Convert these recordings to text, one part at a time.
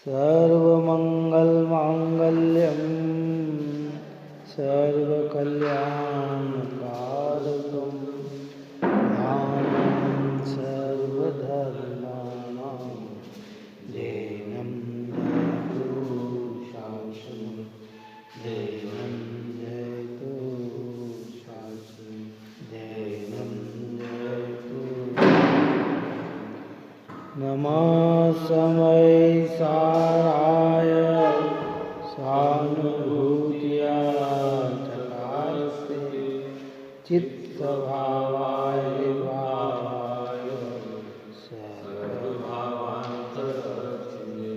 सर्वमङ्गलमाङ्गल्यं सर्वकल्याणकारकं ध्यानं सर्वधर्माणां जैनं जयतु शासनं जैनं जयतु शासनं जैनं जयतु नमः समय साराय सानुभूत्या चकारस्ते चित्तभावाय भावाय सर्वभावान्तरचिने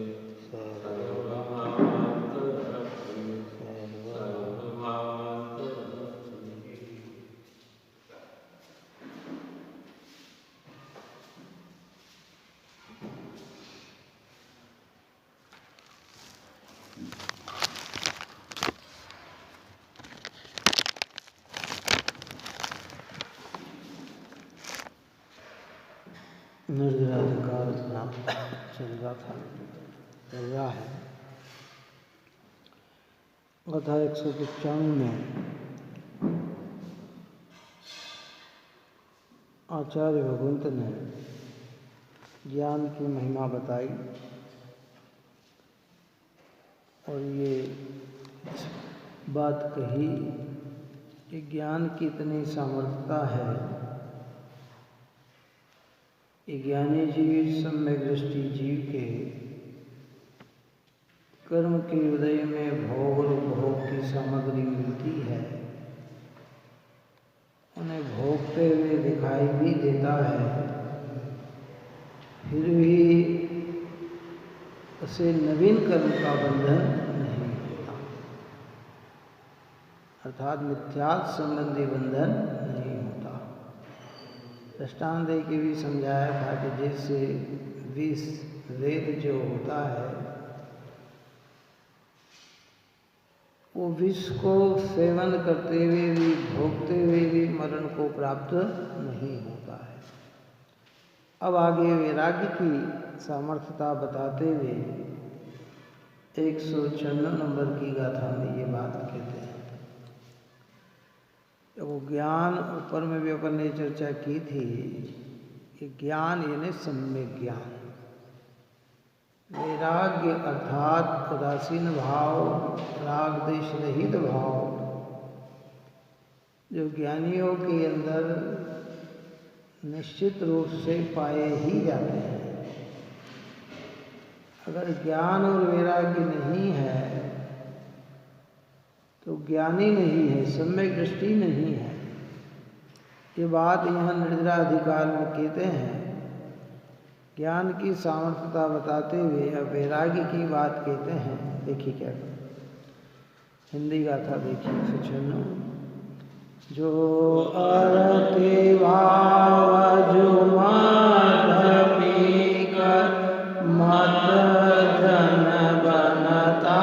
निर्जराधिकार चल रहा है। कथा 195 में आचार्य भगवंत ने ज्ञान की महिमा बताई और ये बात कही कि ज्ञान की इतनी सामर्थ्यता है कि ज्ञानी जीव सम्यक दृष्टि जीव के कर्म के उदय में भोग और उपभोग की सामग्री मिलती है, उन्हें भोगते हुए दिखाई भी देता है, फिर भी उसे नवीन कर्म का बंधन नहीं होता, अर्थात मिथ्यात्व संबंधी बंधन नहीं होता। दृष्टांत दे के भी समझाया था कि जैसे विष वेद जो होता है वो विष को सेवन करते हुए भी भोगते हुए भी मरण को प्राप्त नहीं होता है। अब आगे वैराग्य की सामर्थ्यता बताते हुए 196 नंबर की गाथा में ये बात कहते हैं। वो ज्ञान ऊपर में भी अपन ने चर्चा की थी कि ज्ञान यानी सम्यक ज्ञान, वैराग्य अर्थात उदासीन भाव, राग देश रहित भाव जो ज्ञानियों के अंदर निश्चित रूप से पाए ही जाते हैं। अगर ज्ञान और वैराग्य नहीं है तो ज्ञानी नहीं है, सम्यक दृष्टि नहीं है। ये बात यहाँ निर्जराधिकार में कहते हैं। ज्ञान की सामर्थ्यता बताते हुए अब वैराग्य की बात कहते हैं। देखिए क्या हिंदी गाथा देखिए 196। जो अरति भाव जो मत पीकर मत जन बनता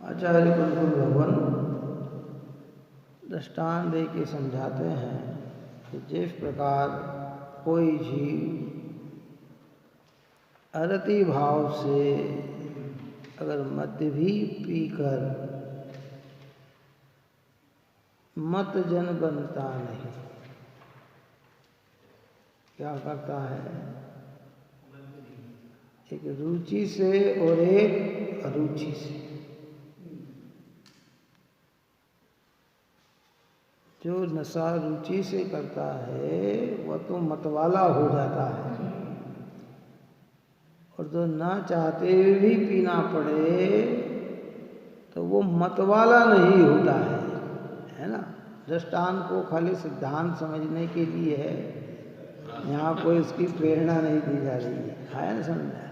आचार्य कुलगुरु भगवान दृष्टांत दे के समझाते हैं कि जिस प्रकार कोई जीव अरति भाव से अगर मद्य भी पीकर मत जन बनता नहीं, क्या करता है? एक रुचि से और एक अरुचि से जो नशा रुचि से करता है वह तो मतवाला हो जाता है, और जो ना चाहते हुए भी पीना पड़े तो वो मतवाला नहीं होता है ना। दृष्टांत को खाली सिद्धांत समझने के लिए है, यहाँ कोई उसकी प्रेरणा नहीं दी जा रही है ना, समझना।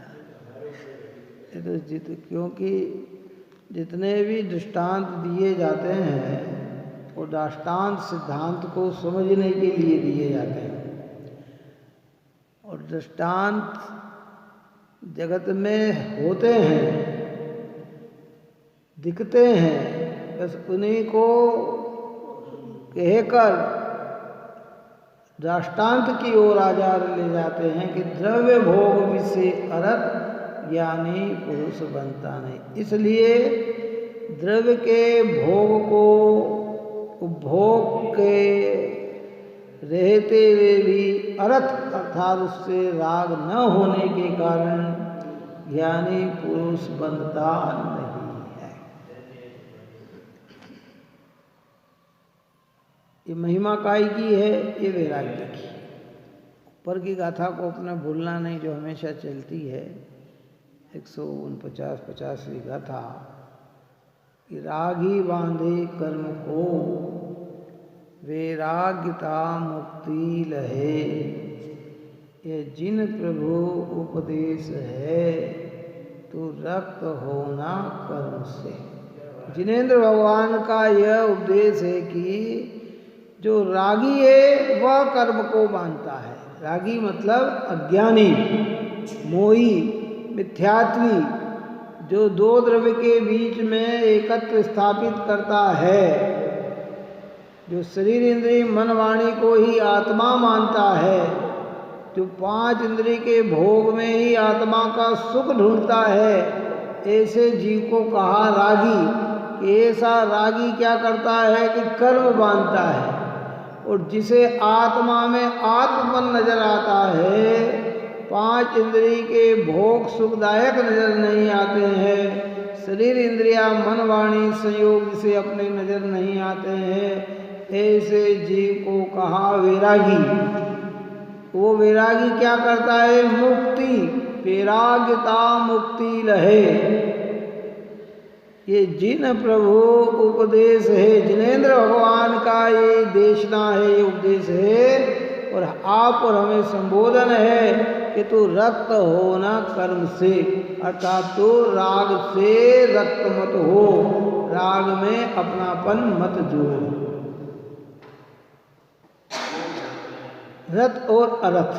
ये तो क्योंकि जितने भी दृष्टांत दिए जाते हैं वो दृष्टांत सिद्धांत को समझने के लिए दिए जाते हैं, और दृष्टांत जगत में होते हैं, दिखते हैं, बस उन्हीं को कहकर दृष्टांत की ओर आजार ले जाते हैं कि द्रव्य भोग विषय अर्थ ज्ञानी पुरुष बनता नहीं। इसलिए द्रव्य के भोग को उपभोग के रहते हुए भी अर्थ अर्थात उससे राग न होने के कारण ज्ञानी पुरुष बनता नहीं है। ये महिमा काय की है? ये वैराग्य की। ऊपर की गाथा को अपना भूलना नहीं, जो हमेशा चलती है, 149-50वीं गाथा, कि रागी बांधे कर्म को वैराग्यता मुक्ति लहे, ये जिन प्रभु उपदेश है तो रक्त होना कर्म से। जिनेंद्र भगवान का यह उपदेश है कि जो रागी है वह कर्म को बांधता है। रागी मतलब अज्ञानी, मोही, मिथ्यात्वी, जो दो द्रव्य के बीच में एकत्व स्थापित करता है, जो शरीर इंद्रिय मन वाणी को ही आत्मा मानता है, जो 5 इंद्रिय के भोग में ही आत्मा का सुख ढूंढता है, ऐसे जीव को कहा रागी। ऐसा रागी क्या करता है कि कर्म बांधता है, और जिसे आत्मा में आत्मपन नजर आता है, 5 इंद्रिय के भोग सुखदायक नजर नहीं आते हैं, शरीर इंद्रिया मन वाणी संयोग जिसे अपने नजर नहीं आते हैं, ऐसे जीव को कहा वैरागी। वो वैरागी क्या करता है? मुक्ति, वैराग्यता मुक्ति लहे। ये जिन प्रभु उपदेश है, जिनेंद्र भगवान का ये देशना है, ये उपदेश है, और आप और हमें संबोधन है कि तू रक्त होना कर्म से, अर्थात तो राग से रक्त मत हो, राग में अपनापन मत जोड़। रत और अरथ,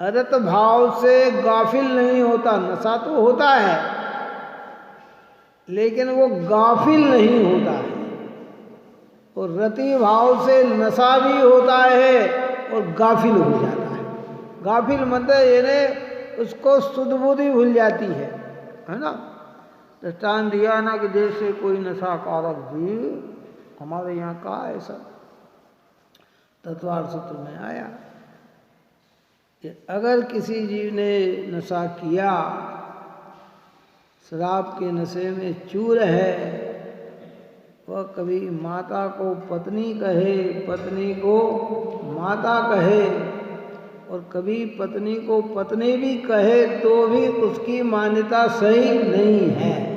अरत भाव से गाफिल नहीं होता। नशा तो होता है लेकिन वो गाफिल नहीं होता है, और रति भाव से नशा भी होता है और गाफिल हो जाता है। गाफिल मतलब यानी उसको सुध बुद्धि भूल जाती है ना। दृष्टांत दिया ना कि जैसे कोई नशा कारक जीव हमारे यहाँ का ऐसा तत्वार्थ सूत्र में आया कि अगर किसी जीव ने नशा किया, शराब के नशे में चूर है, वह कभी माता को पत्नी कहे, पत्नी को माता कहे, और कभी पत्नी को पत्नी भी कहे तो भी उसकी मान्यता सही नहीं है।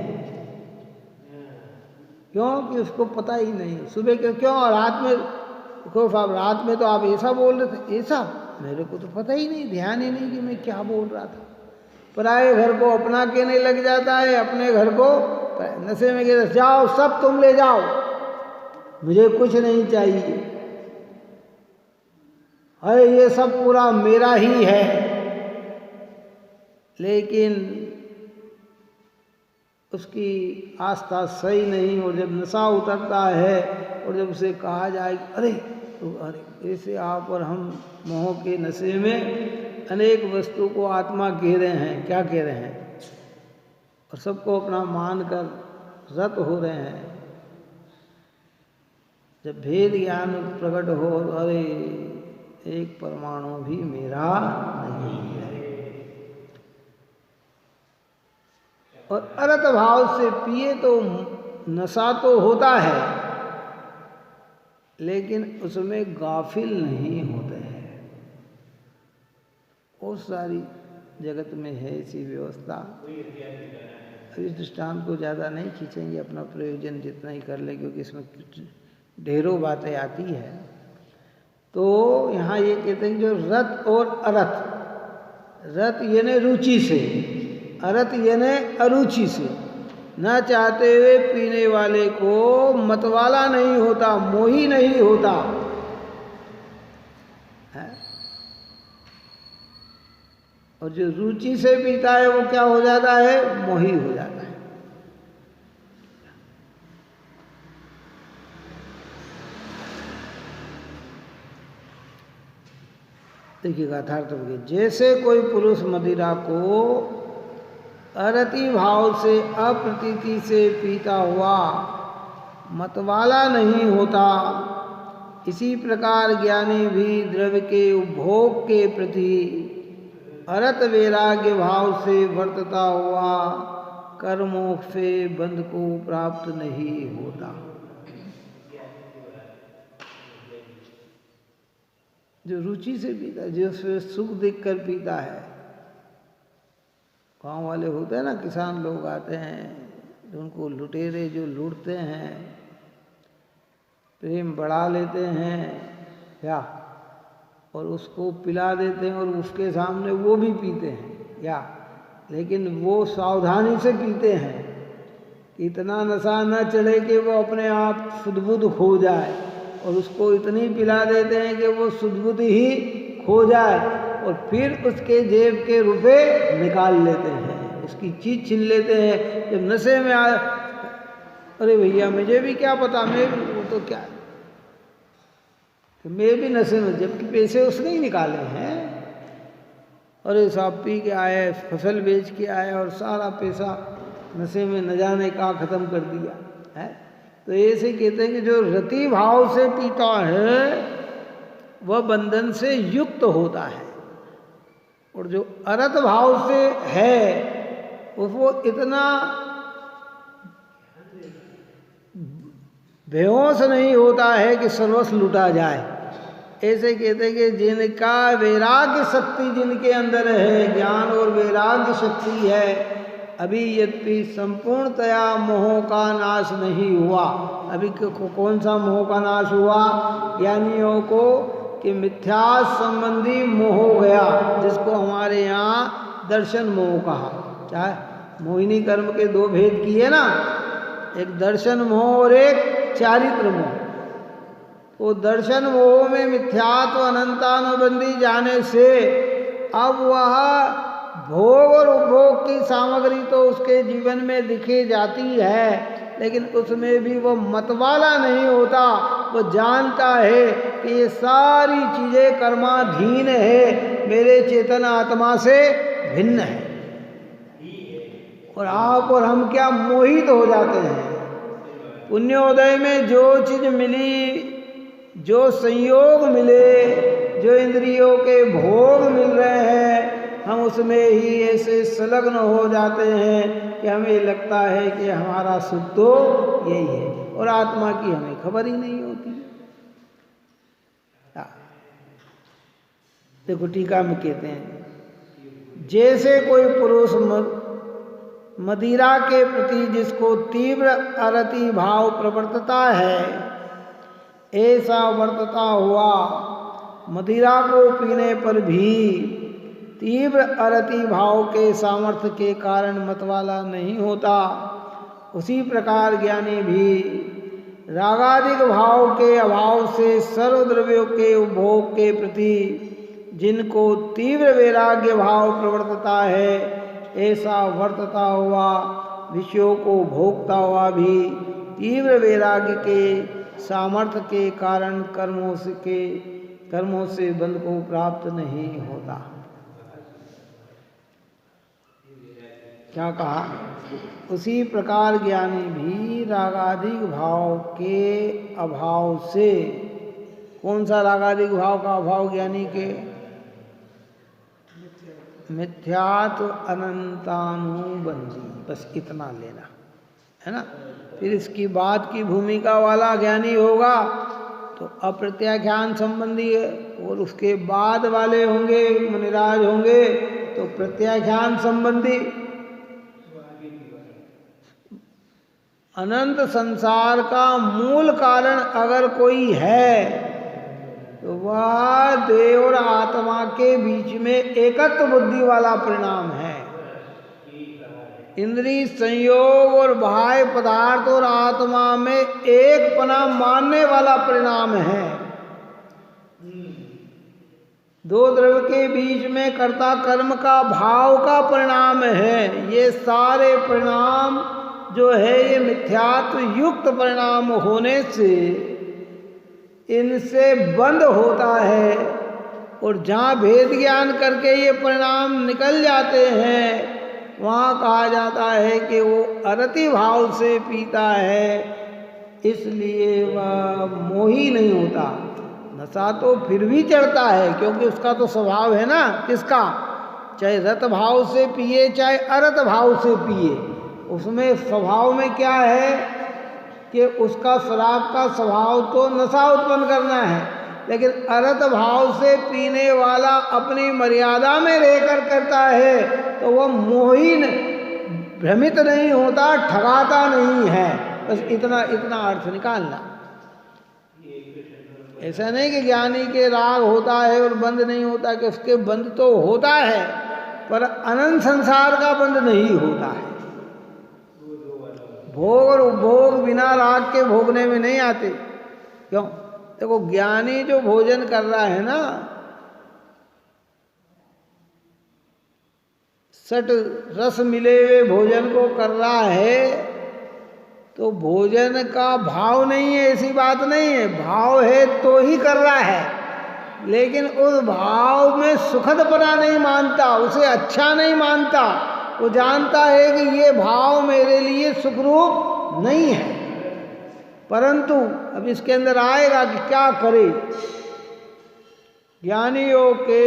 क्यों? कि उसको पता ही नहीं। सुबह के क्यों रात में, देखो साहब रात में तो आप ऐसा बोल रहे थे, ऐसा मेरे को तो पता ही नहीं, ध्यान ही नहीं कि मैं क्या बोल रहा था। पराए घर को अपना कहने लग जाता है, अपने घर को नशे में कहते जाओ सब तुम ले जाओ, मुझे कुछ नहीं चाहिए, अरे ये सब पूरा मेरा ही है। लेकिन उसकी आस्था सही नहीं। और जब नशा उतरता है और जब उसे कहा जाए अरे तो अरे, ऐसे आप और हम मोह के नशे में अनेक वस्तु को आत्मा कह रहे हैं, क्या कह रहे हैं, और सबको अपना मानकर रत हो रहे हैं। जब भेद ज्ञान प्रकट हो, अरे एक परमाणु भी मेरा नहीं है। और अरत भाव से पिए तो नशा तो होता है लेकिन उसमें गाफिल नहीं होते हैं। बहुत सारी जगत में है ऐसी व्यवस्था। इस दृष्टांत को ज़्यादा नहीं खींचेंगे, अपना प्रयोजन जितना ही कर ले, क्योंकि इसमें ढेरों बातें आती है। तो यहाँ ये कहते हैं जो रत और अरत, रत यानी रुचि से, अरत यानी अरुचि से, न चाहते हुए पीने वाले को मतवाला नहीं होता, मोही नहीं होता है। और जो रुचि से पीता है वो क्या हो जाता है? मोही हो जाता है। देखिएगा यथार्थ हो, जैसे कोई पुरुष मदिरा को अरति भाव से, अप्रतीति से पीता हुआ मतवाला नहीं होता, इसी प्रकार ज्ञानी भी द्रव्य के उपभोग के प्रति अरत वैराग्य भाव से वर्तता हुआ कर्मों से बंध को प्राप्त नहीं होता। जो रुचि से पीता है, जो सुख देखकर पीता है। गाँव वाले होते हैं ना, किसान लोग आते हैं, उनको लुटेरे जो लूटते हैं, प्रेम बढ़ा लेते हैं क्या, और उसको पिला देते हैं और उसके सामने वो भी पीते हैं क्या, लेकिन वो सावधानी से पीते हैं, इतना नशा न चढ़े कि वो अपने आप सुध-बुध खो जाए, और उसको इतनी पिला देते हैं कि वो सुध-बुध ही खो जाए, और फिर उसके जेब के रुपए निकाल लेते हैं, उसकी चीज छीन लेते हैं। जब नशे में आ, अरे भैया मुझे भी क्या पता, मैं भी, वो तो क्या, तो मैं भी नशे में, जबकि पैसे उसने ही निकाले हैं। अरे साहब पी के आए, फसल बेच के आए और सारा पैसा नशे में न जाने कहाँ ख़त्म कर दिया है। तो ऐसे कहते हैं कि जो रति भाव से पीता है वह बंधन से युक्त होता है, और जो अरत भाव से है वो इतना बेहोश नहीं होता है कि सर्वस्व लुटा जाए। ऐसे कहते हैं कि जिनका वैराग्य शक्ति जिनके अंदर है, ज्ञान और वैराग्य शक्ति है, अभी यद्यपि संपूर्णतया मोह का नाश नहीं हुआ। अभी कौन सा मोह का नाश हुआ? ज्ञानियों को कि मिथ्या संबंधी मोह हो गया, जिसको हमारे यहाँ दर्शन मोह कहा। क्या है? मोहिनी कर्म के दो भेद किए ना, एक दर्शन मोह और एक चारित्र मोह। वो दर्शन मोह में मिथ्यात्व अनंतानुबंधी जाने से अब वह भोग और उपभोग की सामग्री तो उसके जीवन में दिखी जाती है, लेकिन उसमें भी वो मतवाला नहीं होता। वो जानता है कि ये सारी चीज़ें कर्माधीन है, मेरे चेतन आत्मा से भिन्न है, और आप और हम क्या मोहित हो जाते हैं। पुण्योदय में जो चीज़ मिली, जो संयोग मिले, जो इंद्रियों के भोग मिल रहे हैं, हम उसमें ही ऐसे संलग्न हो जाते हैं कि हमें लगता है कि हमारा सुख तो यही है, और आत्मा की हमें खबर ही नहीं होती। देखो टीका में कहते हैं, जैसे कोई पुरुष मदिरा के प्रति जिसको तीव्र अरति भाव प्रवर्तता है, ऐसा वर्तता हुआ मदिरा को पीने पर भी तीव्र अरति भाव के सामर्थ्य के कारण मतवाला नहीं होता। उसी प्रकार ज्ञानी भी रागादिक भाव के अभाव से सर्वद्रव्यों के उपभोग के प्रति जिनको तीव्र वैराग्य भाव प्रवर्तता है, ऐसा वर्तता हुआ विषयों को भोगता हुआ भी तीव्र वैराग्य के सामर्थ्य के कारण कर्मों से बंध को प्राप्त नहीं होता। क्या कहा? उसी प्रकार ज्ञानी भी रागादिक भाव के अभाव से, कौन सा रागादिक भाव का अभाव ज्ञानी के? मिथ्यात्व अनंतानुबंधी, बस इतना लेना है ना। फिर इसकी बाद की भूमिका वाला ज्ञानी होगा तो अप्रत्याख्यान संबंधी है, और उसके बाद वाले होंगे मुनिराज होंगे तो प्रत्याख्यान संबंधी। अनंत संसार का मूल कारण अगर कोई है तो वह देव और आत्मा के बीच में एकत्व बुद्धि वाला परिणाम है। इंद्रिय संयोग और बाह्य पदार्थ और आत्मा में एक पना मानने वाला परिणाम है। दो द्रव्य के बीच में कर्ता कर्म का भाव का परिणाम है। ये सारे परिणाम जो है ये मिथ्यात्व युक्त परिणाम होने से इनसे बंद होता है, और जहाँ भेद ज्ञान करके ये परिणाम निकल जाते हैं वहाँ कहा जाता है कि वो अरति भाव से पीता है, इसलिए वह मोही नहीं होता। नशा तो फिर भी चढ़ता है क्योंकि उसका तो स्वभाव है ना, किसका, चाहे रत भाव से पिए चाहे अरत भाव से पिए, उसमें स्वभाव में क्या है कि उसका शराब का स्वभाव तो नशा उत्पन्न करना है, लेकिन अरत भाव से पीने वाला अपनी मर्यादा में रहकर करता है तो वह मोही भ्रमित नहीं होता, ठगाता नहीं है। बस इतना इतना अर्थ निकालना। ऐसा नहीं कि ज्ञानी के राग होता है और बंद नहीं होता, कि उसके बंद तो होता है पर अनंत संसार का बंद नहीं होता है। भोग और उपभोग बिना राग के भोगने में नहीं आते। क्यों? देखो ज्ञानी जो भोजन कर रहा है ना, सट रस मिले हुए भोजन को कर रहा है तो भोजन का भाव नहीं है, ऐसी बात नहीं है, भाव है तो ही कर रहा है, लेकिन उस भाव में सुखदपना नहीं मानता, उसे अच्छा नहीं मानता। वो जानता है कि ये भाव मेरे लिए सुखरूप नहीं है, परंतु अब इसके अंदर आएगा कि क्या करे। ज्ञानियों के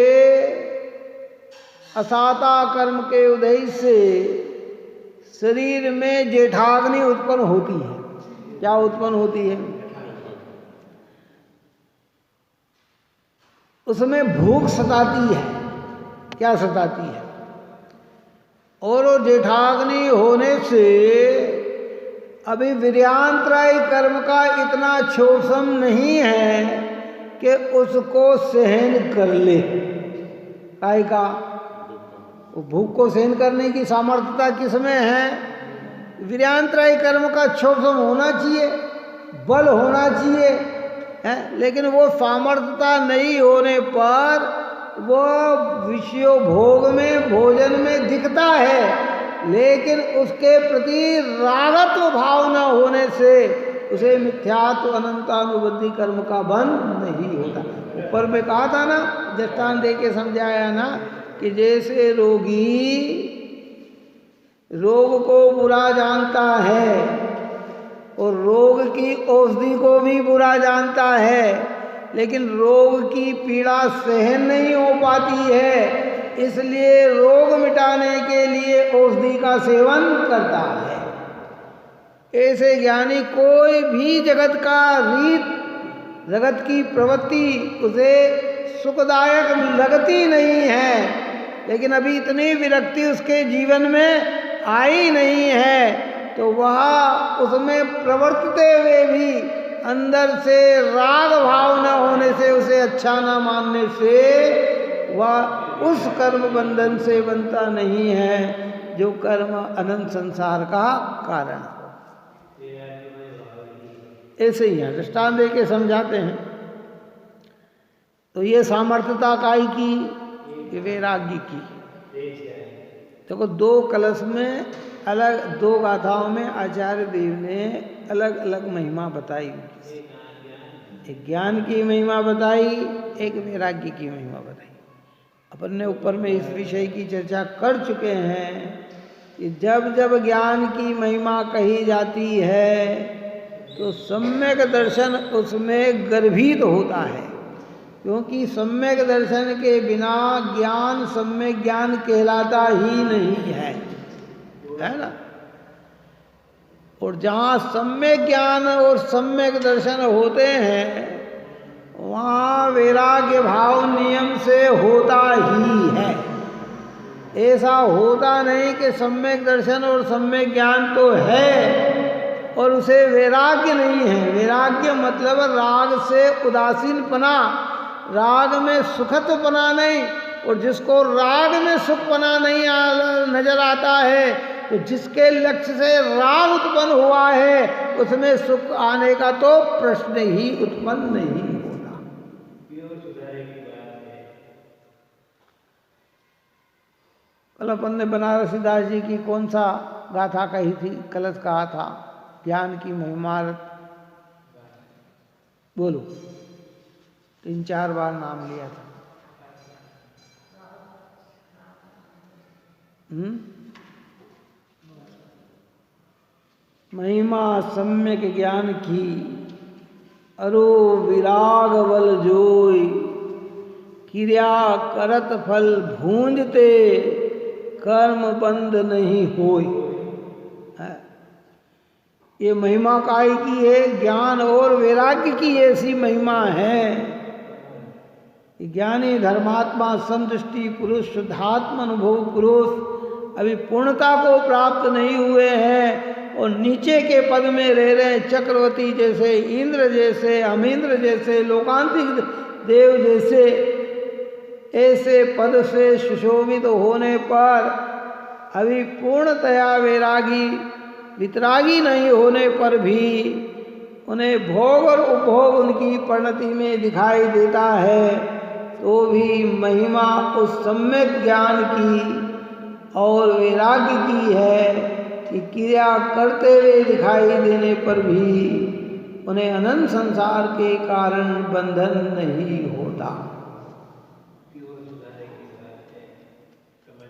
असाता कर्म के उदय से शरीर में जेठाग्नि उत्पन्न होती है। क्या उत्पन्न होती है? उसमें भूख सताती है। क्या सताती है? और वो जेठाग्नि होने से अभी वीर्यांतराय कर्म का इतना क्षोभम नहीं है कि उसको सहन कर ले। काय का भूख को सहन करने की सामर्थ्यता किसमें है? वीर्यांतराय कर्म का क्षोभम होना चाहिए, बल होना चाहिए है, लेकिन वो सामर्थ्यता नहीं होने पर वो विषयों भोग में भोजन में दिखता है, लेकिन उसके प्रति रागत्व भाव न होने से उसे मिथ्यात्व अनंतानुबंधी कर्म का बंध नहीं होता। ऊपर में कहा था ना, दृष्टांत दे के समझाया ना कि जैसे रोगी रोग को बुरा जानता है और रोग की औषधि को भी बुरा जानता है, लेकिन रोग की पीड़ा सहन नहीं हो पाती है, इसलिए रोग मिटाने के लिए औषधि का सेवन करता है। ऐसे ज्ञानी कोई भी जगत का रीत, जगत की प्रवृत्ति उसे सुखदायक लगती नहीं है, लेकिन अभी इतनी विरक्ति उसके जीवन में आई नहीं है तो वह उसमें प्रवर्तते हुए भी अंदर से राग भाव न होने से, उसे अच्छा न मानने से वह उस कर्म बंधन से बनता नहीं है जो कर्म अनंत संसार का कारण हो। ऐसे ही है, दृष्टांत दे के समझाते हैं। तो ये सामर्थ्यता काय की? ये वैराग्य की। देखो दो कलश में अलग, दो गाथाओं में आचार्य देव ने अलग अलग महिमा बताई। एक ज्ञान की महिमा बताई, एक वैराग्य की महिमा बताई। अपन ने ऊपर में इस विषय की चर्चा कर चुके हैं कि जब जब ज्ञान की महिमा कही जाती है तो सम्यक दर्शन उसमें गर्भित होता है, क्योंकि सम्यक दर्शन के बिना ज्ञान सम्यक ज्ञान कहलाता ही नहीं है, है ना। और जहाँ सम्यक ज्ञान और सम्यक दर्शन होते हैं वहाँ वैराग्य भाव नियम से होता ही है। ऐसा होता नहीं कि सम्यक दर्शन और सम्यक ज्ञान तो है और उसे वैराग्य नहीं है। वैराग्य मतलब राग से उदासीनपना, राग में सुखत्वपना नहीं। और जिसको राग में सुखपना नहीं नजर आता है, तो जिसके लक्ष्य से राग उत्पन्न हुआ है उसमें सुख आने का तो प्रश्न ही उत्पन्न नहीं होता। कल अपन ने बनारसी दास जी की कौन सा गाथा कही थी, कलश कहा था ज्ञान की महिमा, बोलो, 3-4 बार नाम लिया था। महिमा सम्यक ज्ञान की, अरो विराग बल जोई, क्रिया करत फल भूंजते, कर्म बंद नहीं होई। ये महिमा काय की है? ज्ञान और वैराग्य की ऐसी महिमा है। ज्ञानी धर्मात्मा समदृष्टि पुरुष शुद्धात्म अनुभव पुरुष अभी पूर्णता को प्राप्त नहीं हुए हैं और नीचे के पद में रह रहे हैं। चक्रवर्ती जैसे, इंद्र जैसे, अमींद्र जैसे, लोकांतिक देव जैसे, ऐसे पद से सुशोभित होने पर अभी पूर्णतया वैरागी वितरागी नहीं होने पर भी उन्हें भोग और उपभोग उनकी परिणति में दिखाई देता है, तो भी महिमा उस सम्यक ज्ञान की और वैराग्य की है कि क्रिया करते हुए दिखाई देने पर भी उन्हें अनंत संसार के कारण बंधन नहीं होता।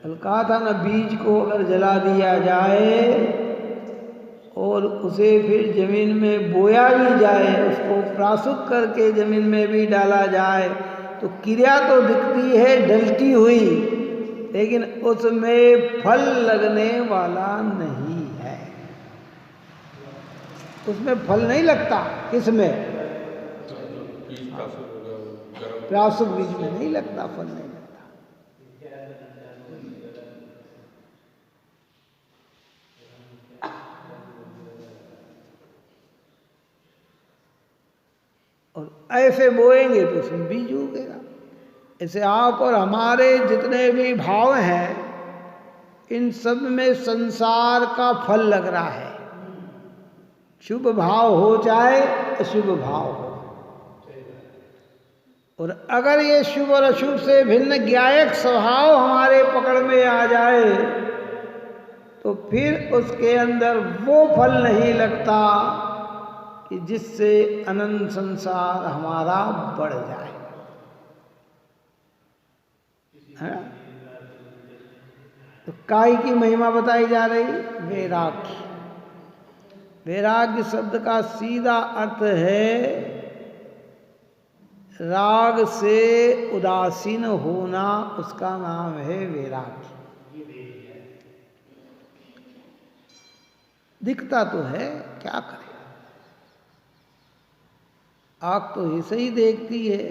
कल कहा था ना, बीज को अगर जला दिया जाए और उसे फिर जमीन में बोया भी जाए, उसको प्रासुक करके जमीन में भी डाला जाए, तो क्रिया तो दिखती है ढलती हुई, लेकिन उसमें फल लगने वाला नहीं है। उसमें फल नहीं लगता। किसमें? प्रासुक बीज में नहीं लगता, फल नहीं लगता। और ऐसे बोएंगे तो उसमें बीज उगेगा। ऐसे आप और हमारे जितने भी भाव हैं, इन सब में संसार का फल लग रहा है। शुभ भाव हो चाहे अशुभ भाव हो, और अगर ये शुभ और अशुभ से भिन्न ज्ञायक स्वभाव हमारे पकड़ में आ जाए तो फिर उसके अंदर वो फल नहीं लगता कि जिससे अनंत संसार हमारा बढ़ जाए, है? तो काय की महिमा बताई जा रही? वैराग्य। वैराग्य शब्द का सीधा अर्थ है राग से उदासीन होना, उसका नाम है वैराग्य। दिखता तो है, क्या करें, आँख तो ऐसे ही देखती है।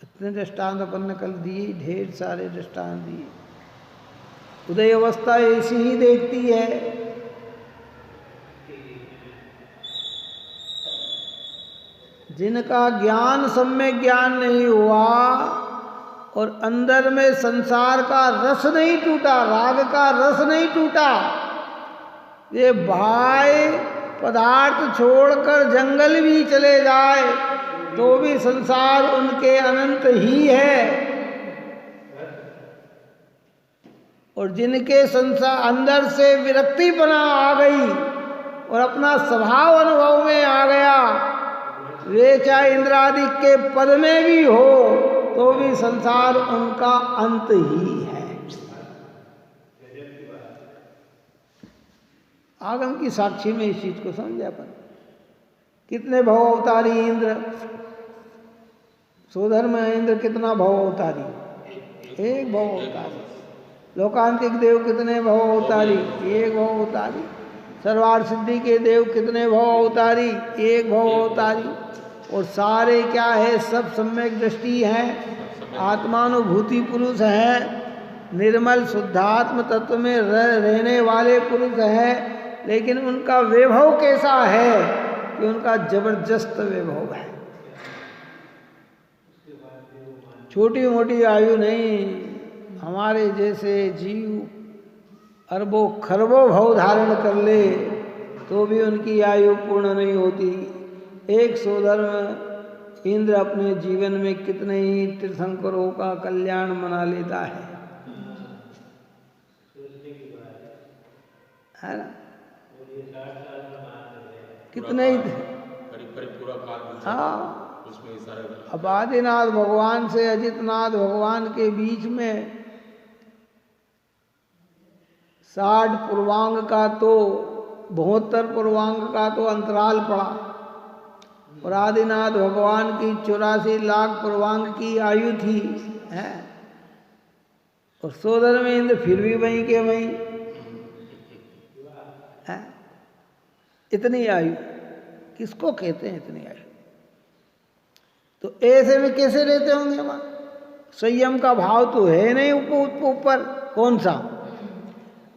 इतने दृष्टांत अपन ने कल दिए, ढेर सारे दृष्टांत दिए। उदय अवस्था ऐसी ही देखती है। जिनका ज्ञान सम्यक ज्ञान नहीं हुआ और अंदर में संसार का रस नहीं टूटा, राग का रस नहीं टूटा, ये बाह्य पदार्थ छोड़कर जंगल भी चले जाए तो भी संसार उनके अनंत ही है। और जिनके संसार अंदर से विरक्तिपना आ गई और अपना स्वभाव अनुभव में आ गया, वे चाहे इंद्रादि के पद में भी हो तो भी संसार उनका अंत ही है। आगम की साक्षी में इस चीज को समझे अपन। कितने भव अवतारी इंद्र, स्वधर्म इंद्र कितना भव अवतारी? एक भव अवतारी। लोकांतिक देव कितने भव अवतारी? एक भव अवतारी। सर्वार्थ सिद्धि के देव कितने भव अवतारी, एक भव अवतारी, और सारे क्या है, सब सम्यक दृष्टि हैं, आत्मानुभूति पुरुष हैं, निर्मल शुद्धात्म तत्व में रहने वाले पुरुष हैं, लेकिन उनका वैभव कैसा है कि उनका जबरदस्त वैभव है। छोटी मोटी आयु नहीं, हमारे जैसे जीव अरबों खरबों भव धारण कर ले तो भी उनकी आयु पूर्ण नहीं होती। एक सोधर्म इंद्र अपने जीवन में कितने ही तीर्थंकरों का कल्याण मना लेता है ना? कितने ही पूरा काल, हाँ। उसमें सारे अब आदिनाथ भगवान से अजितनाथ भगवान के बीच में 60 पूर्वांग का तो 72 पूर्वांग का तो अंतराल पड़ा, और आदिनाथ भगवान की 84 लाख पूर्वांग की आयु थी है, और सोदर में इंद्र फिर भी वहीं के वहीं है। इतनी आयु किसको कहते हैं, इतनी आयु? तो ऐसे में कैसे रहते होंगे वहां? संयम का भाव तो है नहीं ऊपर। कौन सा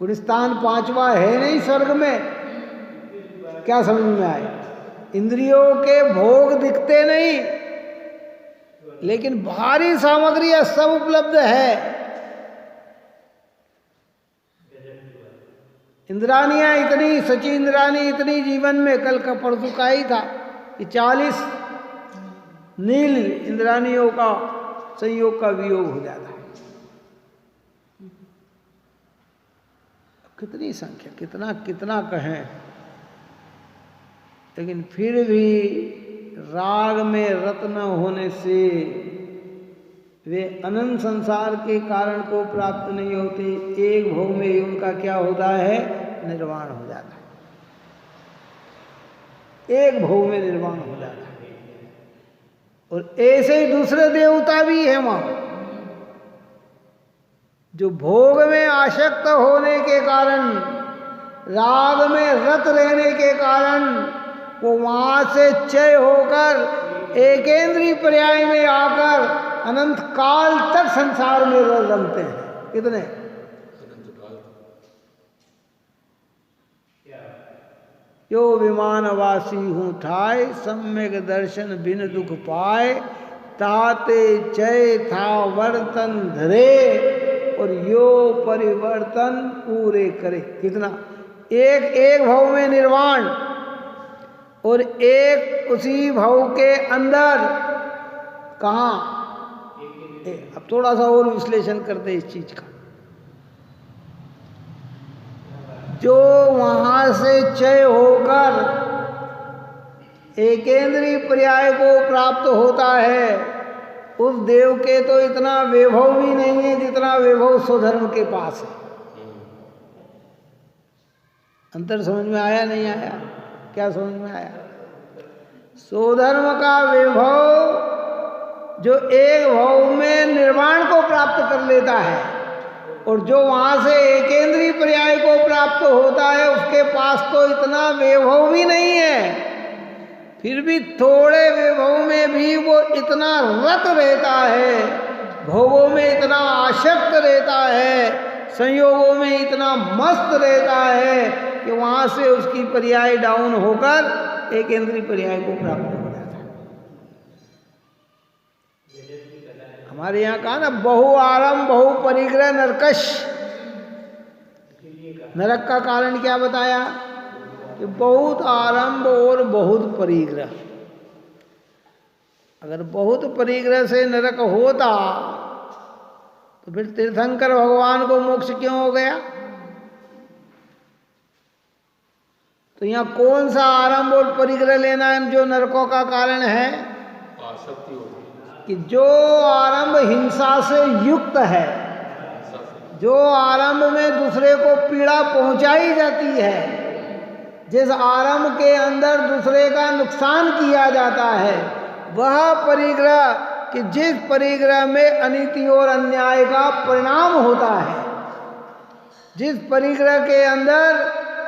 गुणस्थान 5वां है नहीं स्वर्ग में? क्या समझ में आए? इंद्रियों के भोग दिखते नहीं, लेकिन भारी सामग्री सब उपलब्ध है। इंद्रानियां इतनी, सची इंद्रानी इतनी जीवन में, कल का परसों का ही था कि 40 नील इंद्रानियों का संयोग का वियोग हो जाता है। कितनी संख्या, कितना कितना कहें, लेकिन फिर भी राग में रत न होने से वे अनंत संसार के कारण को प्राप्त नहीं होते। एक भोग में ही उनका क्या होता है, निर्वाण हो जाता है। एक भोग में निर्वाण हो जाता है। और ऐसे ही दूसरे देवता भी हैं वहां, जो भोग में आसक्त होने के कारण, राग में रत रहने के कारण वो वहां से क्षय होकर एकेंद्रीय पर्याय में आकर अनंत काल तक संसार में रमते हैं। कितने? यो विमानवासी हूँ ठाय, सम्यक दर्शन बिन दुख पाए, ताते जय था वर्तन धरे, और यो परिवर्तन पूरे करे। कितना? एक एक भव में निर्वाण, और एक उसी भव के अंदर कहाँ? अब थोड़ा सा और विश्लेषण करते इस चीज का। जो वहां से क्षय होकर एकेंद्रीय पर्याय को प्राप्त होता है, उस देव के तो इतना वैभव भी नहीं है जितना वैभव स्वधर्म के पास है। अंतर समझ में आया नहीं आया? क्या समझ में आया? स्वधर्म का वैभव जो एक भव में निर्वाण को प्राप्त कर लेता है, और जो वहां से एकेंद्रीय पर्याय को प्राप्त होता है, उसके पास तो इतना वैभव भी नहीं है। फिर भी थोड़े वैभव में भी वो इतना रत रहता है, भोगों में इतना आसक्त रहता है, संयोगों में इतना मस्त रहता है कि वहां से उसकी पर्याय डाउन होकर एकेंद्रीय पर्याय को प्राप्त हो जाता है। हमारे यहाँ कहा ना, बहु आरंभ बहु परिग्रह नरकश। नरक का कारण क्या बताया? कि बहुत आरंभ और बहुत परिग्रह। अगर बहुत परिग्रह से नरक होता तो फिर तीर्थंकर भगवान को मोक्ष क्यों हो गया? तो यहाँ कौन सा आरंभ और परिग्रह लेना है जो नरकों का कारण है? आसक्ति होती है कि जो आरंभ हिंसा से युक्त है, जो आरंभ में दूसरे को पीड़ा पहुंचाई जाती है, जिस आरंभ के अंदर दूसरे का नुकसान किया जाता है, वह परिग्रह, कि जिस परिग्रह में अनीति और अन्याय का परिणाम होता है, जिस परिग्रह के अंदर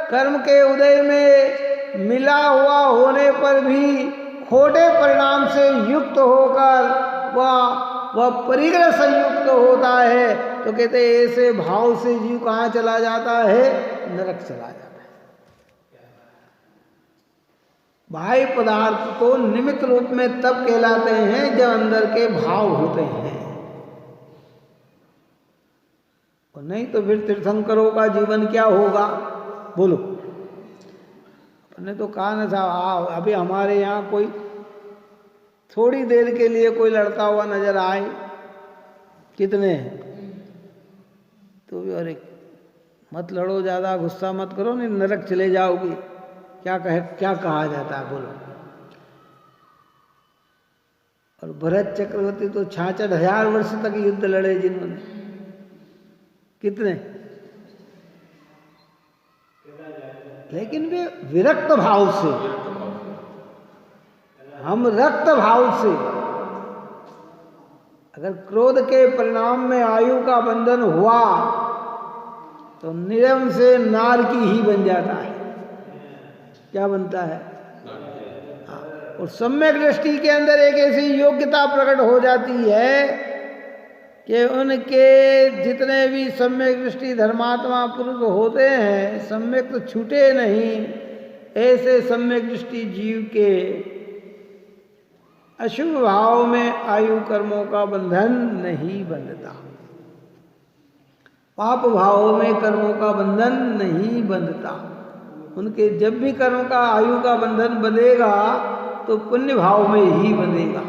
कर्म के उदय में मिला हुआ होने पर भी खोटे परिणाम से युक्त होकर वह परिग्रह संयुक्त होता है, तो कहते ऐसे भाव से जीव कहाँ चला जाता है? नरक चला जाता है। बाह्य पदार्थ तो निमित्त रूप में तब कहलाते हैं जब अंदर के भाव होते हैं, और नहीं तो फिर तीर्थंकरों का जीवन क्या होगा? बोलो। अपने तो कहा न था, अभी हमारे यहाँ कोई थोड़ी देर के लिए कोई लड़ता हुआ नजर आए, कितने हैं, तो भी अरे मत लड़ो, ज्यादा गुस्सा मत करो, नहीं नरक चले जाओगे। क्या कहा जाता है? बोलो। और भरत चक्रवर्ती तो 66,000 वर्ष तक युद्ध लड़े, जिन्होंने, कितने, लेकिन वे विरक्त भाव से, हम रक्त भाव से, अगर क्रोध के परिणाम में आयु का बंधन हुआ तो नियम से नार की ही बन जाता है। क्या बनता है? हाँ। और सम्यक दृष्टि के अंदर एक ऐसी योग्यता प्रकट हो जाती है कि उनके जितने भी सम्यक दृष्टि धर्मात्मा पुरुष होते हैं, सम्यक तो छूटे नहीं। ऐसे सम्यक दृष्टि जीव के अशुभ भाव में आयु कर्मों का बंधन नहीं बंधता, पाप भाव में कर्मों का बंधन नहीं बंधता। उनके जब भी कर्म का आयु का बंधन बंधेगा तो पुण्य भाव में ही बंधेगा।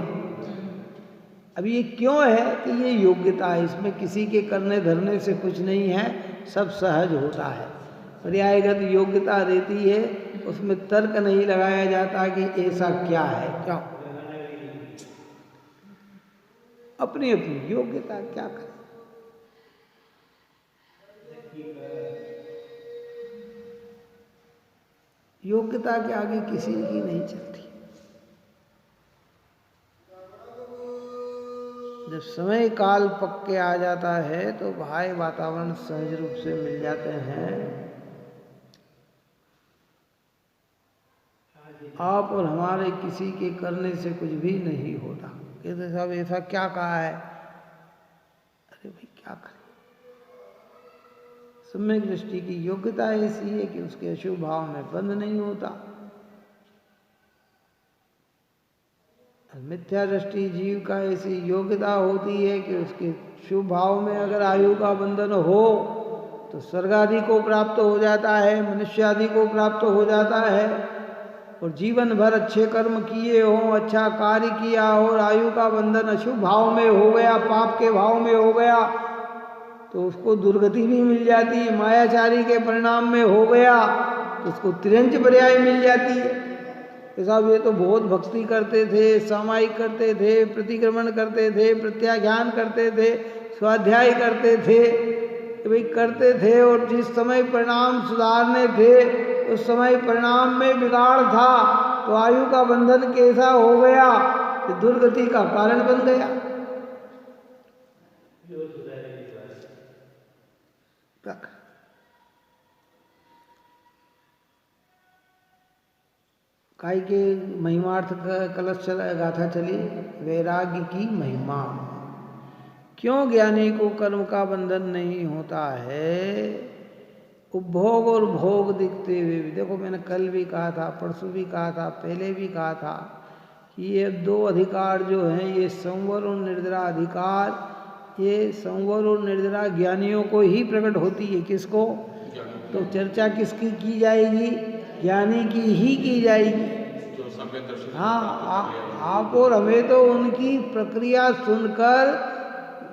अब ये क्यों है कि ये योग्यता है, इसमें किसी के करने धरने से कुछ नहीं है, सब सहज होता है। पर्यायगत योग्यता रहती है, उसमें तर्क नहीं लगाया जाता कि ऐसा क्या है, क्यों, अपनी अपनी योग्यता क्या करे। योग्यता के आगे किसी की नहीं चलती। जब समय काल पक के आ जाता है तो बाह्य वातावरण सहज रूप से मिल जाते हैं। आप और हमारे किसी के करने से कुछ भी नहीं होता। कहते साहब ऐसा क्या कहा है? अरे भाई क्या करें, सम्यक दृष्टि की योग्यता ऐसी है कि उसके अशुभ भाव में बंध नहीं होता। मिथ्या दृष्टि जीव का ऐसी योग्यता होती है कि उसके शुभ भाव में अगर आयु का बंधन हो तो स्वर्ग आदि को प्राप्त हो जाता है, मनुष्य आदि को प्राप्त हो जाता है। और जीवन भर अच्छे कर्म किए हों, अच्छा कार्य किया हो, और आयु का बंधन अशुभ भाव में हो गया, पाप के भाव में हो गया, तो उसको दुर्गति भी मिल जाती है। मायाचारी के परिणाम में हो गया तो उसको तिरंज पर्याय मिल जाती है कि साहब ये तो बहुत भक्ति करते थे, सामायिक करते थे, प्रतिक्रमण करते थे, प्रत्याख्यान करते थे, स्वाध्याय करते थे, भाई करते थे, और जिस समय परिणाम सुधारने थे उस समय परिणाम में बिगाड़ था, तो आयु का बंधन कैसा हो गया कि दुर्गति का कारण बन गया। काय के महिमार्थ कलश गाथा चली, वैराग्य की महिमा। क्यों ज्ञानी को कर्म का बंधन नहीं होता है? उपभोग और भोग दिखते हुए भी, देखो मैंने कल भी कहा था, परसों भी कहा था, पहले भी कहा था कि ये दो अधिकार जो हैं, ये संवर और निर्जरा अधिकार, ये संवर और निर्जरा ज्ञानियों को ही प्रकट होती है। किसको? तो चर्चा किसकी की जाएगी? ज्ञानी की ही की जाएगी। हाँ, आप और हमें तो उनकी प्रक्रिया सुनकर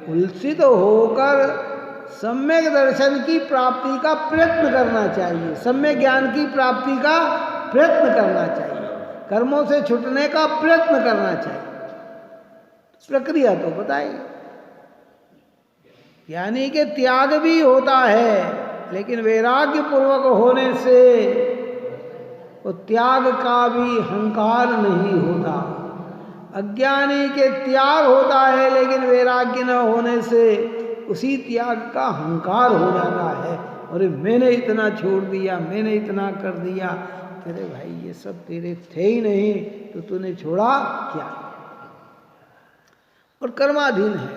उल्सित होकर सम्यक दर्शन की प्राप्ति का प्रयत्न करना चाहिए, सम्यक ज्ञान की प्राप्ति का प्रयत्न करना चाहिए, कर्मों से छूटने का प्रयत्न करना चाहिए। प्रक्रिया तो बताइए। यानी कि त्याग भी होता है, लेकिन वैराग्य पूर्वक होने से वो त्याग का भी हंकार नहीं होता। अज्ञानी के त्याग होता है, लेकिन वैराग्य न होने से उसी त्याग का हंकार हो जाता है। अरे मैंने इतना छोड़ दिया, मैंने इतना कर दिया। अरे भाई ये सब तेरे थे ही नहीं तो तूने छोड़ा क्या? और कर्माधीन है,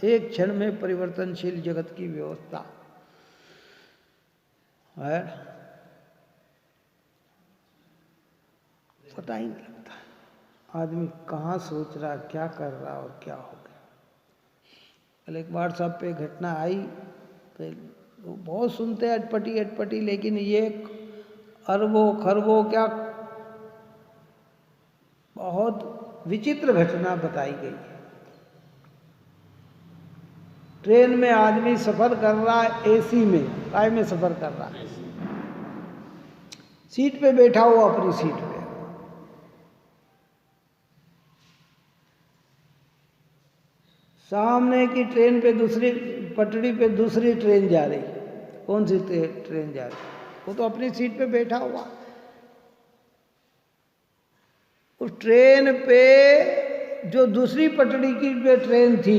एक क्षण में परिवर्तनशील जगत की व्यवस्था है, पता ही नहीं लगता आदमी कहाँ सोच रहा, क्या कर रहा और क्या हो गया। कल एक व्हाट्सएप पे घटना आई, तो बहुत सुनते हैं अटपटी अटपटी, लेकिन ये अरबों खरबों क्या बहुत विचित्र घटना बताई गई है। ट्रेन में आदमी सफर कर रहा है, एसी में, काय में सफर कर रहा है, सीट पे बैठा हुआ अपनी सीट पे, सामने की ट्रेन पे दूसरी पटरी पे दूसरी ट्रेन जा रही। कौन सी ट्रेन जा रही? वो तो अपनी सीट पे बैठा हुआ। उस ट्रेन पे जो दूसरी पटरी की पे ट्रेन थी,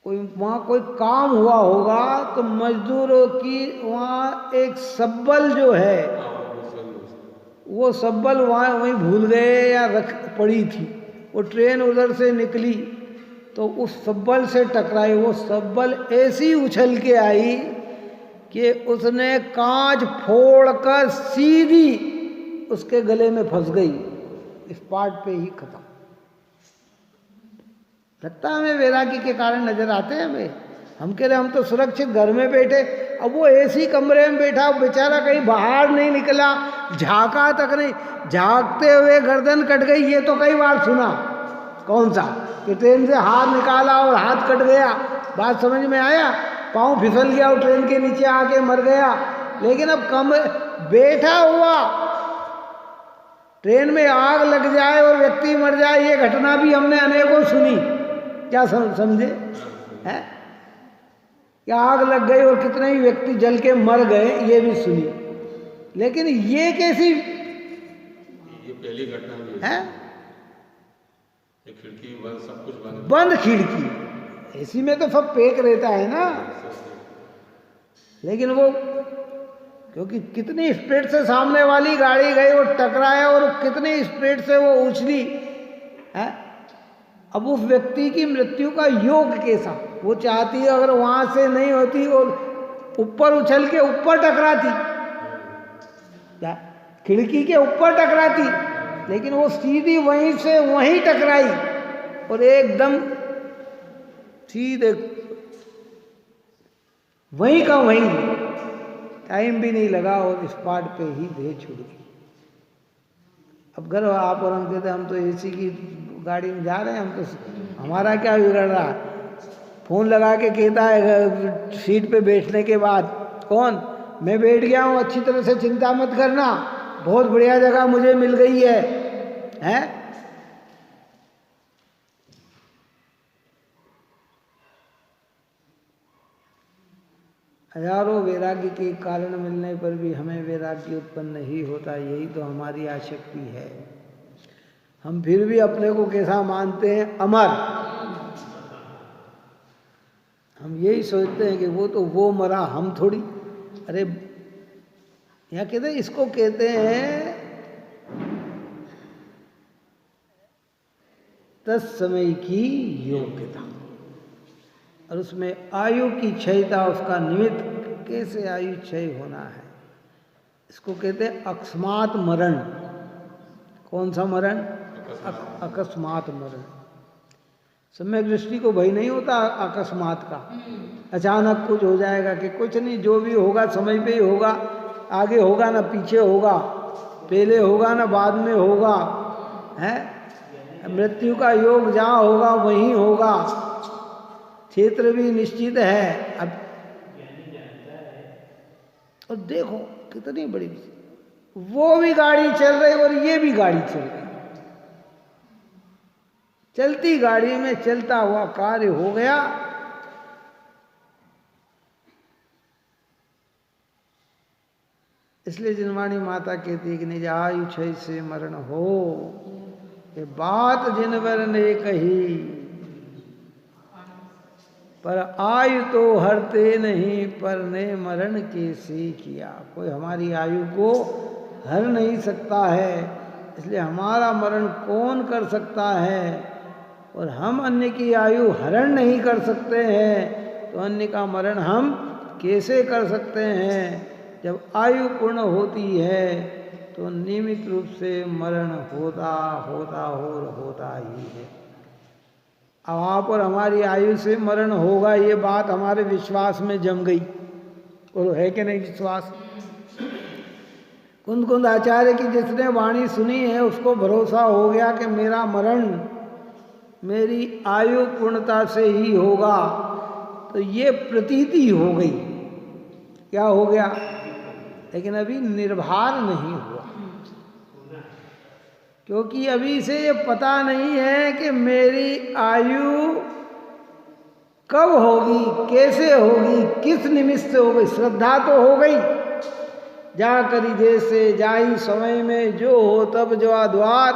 कोई वहां कोई काम हुआ होगा तो मजदूरों की वहां एक सब्बल जो है, वो सब्बल वहां वहीं भूल गए या रख पड़ी थी। वो ट्रेन उधर से निकली तो उस सब्बल से टकराई। वो सब्बल ऐसी उछल के आई कि उसने कांच फोड़कर सीधी उसके गले में फंस गई, स्पॉट पे ही खत्म। लगता है हमें वैरागी के कारण नजर आते हैं हमें, हम कह रहे हम तो सुरक्षित घर में बैठे, अब वो एसी कमरे में बैठा बेचारा, कहीं बाहर नहीं निकला, झांका तक नहीं, झांकते हुए गर्दन कट गई। ये तो कई बार सुना। कौन सा? कि ट्रेन से हाथ निकाला और हाथ कट गया। बात समझ में आया? पाँव फिसल गया और ट्रेन के नीचे आके मर गया। लेकिन अब बैठा हुआ ट्रेन में आग लग जाए और व्यक्ति मर जाए, ये घटना भी हमने अनेकों सुनी। क्या समझे हैं? क्या आग लग गई और कितने ही व्यक्ति जल के मर गए, ये भी सुनी। लेकिन ये कैसी, ये पहली घटना है? खिड़की बंद, सब कुछ बंद, बंद खिड़की। एसी में तो सब पैक रहता है ना। लेकिन वो क्योंकि कितनी स्पीड से सामने वाली गाड़ी गई और टकराया और कितनी स्पीड से वो उछली है। अब उस व्यक्ति की मृत्यु का योग कैसा? वो चाहती है अगर वहां से नहीं होती और ऊपर उछल के ऊपर टकराती, क्या खिड़की के ऊपर टकराती, लेकिन वो सीधी वहीं से वहीं टकराई और एकदम सीधे वहीं का वहीं, टाइम भी नहीं लगा और स्पॉट पे ही देह छूट गई। अब घर आप और हम कहते हम तो एसी की गाड़ी में जा रहे हैं, हम तो हमारा क्या बिगड़ रहा है? फोन लगा के कहता है सीट पे बैठने के बाद, कौन? मैं बैठ गया हूँ, अच्छी तरह से चिंता मत करना, बहुत बढ़िया जगह मुझे मिल गई है, हैं? हजारों वैराग्य के कारण मिलने पर भी हमें वैराग्य उत्पन्न नहीं होता। यही तो हमारी आसक्ति है। हम फिर भी अपने को कैसा मानते हैं? अमर। हम यही सोचते हैं कि वो तो वो मरा, हम थोड़ी। अरे यहाँ कहते हैं, इसको कहते हैं तत्समय की योग्यता। और उसमें आयु की क्षयता, उसका निमित्त कैसे आयु क्षय होना है, इसको कहते हैं अकस्मात मरण। कौन सा मरण? अकस्मात मरण। सम्यक दृष्टि को भय नहीं होता अकस्मात का, अचानक कुछ हो जाएगा कि कुछ नहीं, जो भी होगा समय पे ही होगा, आगे होगा ना पीछे होगा, पहले होगा ना बाद में होगा, है? मृत्यु का योग जहाँ होगा वहीं होगा, क्षेत्र भी निश्चित है। अब और देखो कितनी बड़ी, वो भी गाड़ी चल रही और ये भी गाड़ी चल रही, चलती गाड़ी में चलता हुआ कार्य हो गया। इसलिए जिनवाणी माता कहती है कि निज आयु क्षय से मरण हो, ये बात जिनवर ने कही, पर आयु तो हरते नहीं, पर ने मरण कैसे किया। कोई हमारी आयु को हर नहीं सकता है, इसलिए हमारा मरण कौन कर सकता है। और हम अन्य की आयु हरण नहीं कर सकते हैं, तो अन्य का मरण हम कैसे कर सकते हैं। जब आयु पूर्ण होती है तो नियमित रूप से मरण होता होता और होता ही है। अब आप और हमारी आयु से मरण होगा, ये बात हमारे विश्वास में जम गई। और है कि नहीं विश्वास। कुंद कुंद आचार्य की जिसने वाणी सुनी है उसको भरोसा हो गया कि मेरा मरण मेरी आयु पूर्णता से ही होगा। तो ये प्रतीति हो गई, क्या हो गया, लेकिन अभी निर्भर नहीं हुआ, क्योंकि अभी से ये पता नहीं है कि मेरी आयु कब होगी, कैसे होगी, किस निमित्त से हो गई। श्रद्धा तो हो गई, जा करी जैसे जाई समय में जो हो तब जो द्वार,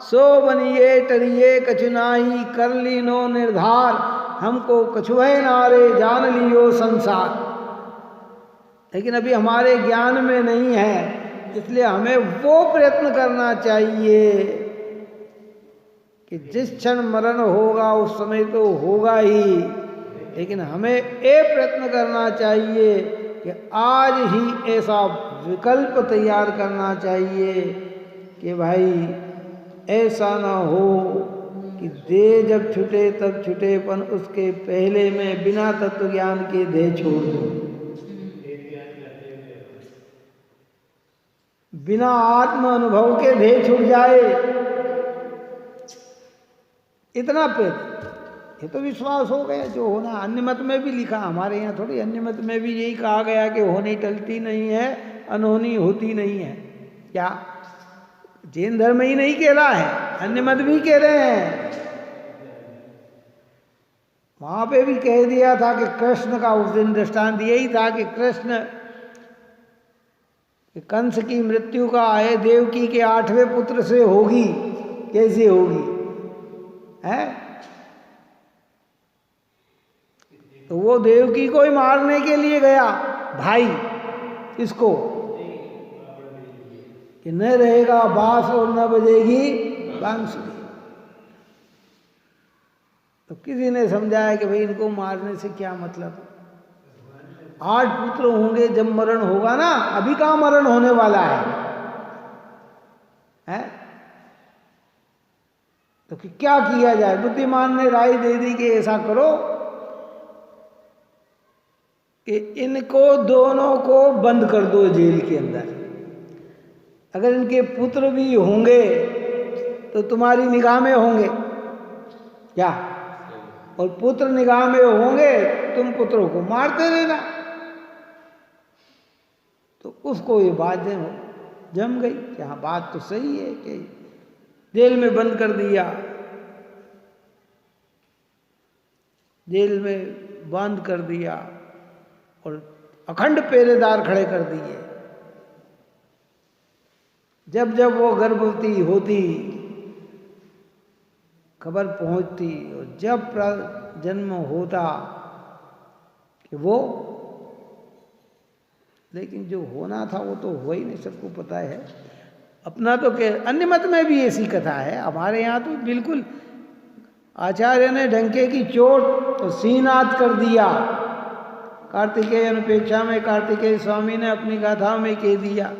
सो बनिए टरिए कचुनाई कर ली नो निर्धार, हमको कछुए नारे जान लियो संसार। लेकिन अभी हमारे ज्ञान में नहीं है, इसलिए हमें वो प्रयत्न करना चाहिए कि जिस क्षण मरण होगा उस समय तो होगा ही, लेकिन हमें ये प्रयत्न करना चाहिए कि आज ही ऐसा विकल्प तैयार करना चाहिए कि भाई ऐसा ना हो कि देह जब छूटे तब छूटे, पर उसके पहले मैं बिना तत्व ज्ञान के देह छोड़ दूं, बिना आत्म अनुभव के देह छूट जाए। इतना प्रयत्न, ये तो विश्वास हो गया जो होना। अन्य मत में भी लिखा, हमारे यहाँ थोड़ी, अन्य मत में भी यही कहा गया कि होनी टलती नहीं है, अनहोनी होती नहीं है। क्या जैन धर्म ही नहीं कह रहा है, अन्य मत भी कह रहे हैं। वहां पे भी कह दिया था कि कृष्ण का उस दिन दृष्टांत यही था कि कृष्ण कंस की मृत्यु का है देवकी के 8वें पुत्र से होगी, कैसे होगी है। तो वो देवकी को ही मारने के लिए गया भाई, इसको कि न रहेगा बांस और न बजेगी बांसुरी। तो किसी ने समझाया कि भाई इनको मारने से क्या मतलब, 8 पुत्र होंगे जब मरण होगा ना, अभी कहाँ मरण होने वाला है? तो क्या किया जाए। बुद्धिमान ने राय दे दी कि ऐसा करो कि इनको दोनों को बंद कर दो जेल के अंदर। अगर इनके पुत्र भी होंगे तो तुम्हारी निगाह में होंगे क्या, और पुत्र निगाह में होंगे तुम पुत्रों को मारते रहना। तो उसको ये बात जम गई कि हाँ बात तो सही है, कि जेल में बंद कर दिया, जेल में बंद कर दिया और अखंड पहरेदार खड़े कर दिए। जब जब वो गर्भवती होती खबर पहुंचती, और जब जन्म होता कि वो, लेकिन जो होना था वो तो हो ही नहीं, सबको पता है। अपना तो अन्य मत में भी ऐसी कथा है, हमारे यहाँ तो बिल्कुल आचार्य ने डंके की चोट तो सीनाद कर दिया। कार्तिकेय अनुपेक्षा में कार्तिकेय स्वामी ने अपनी गाथा में कह दिया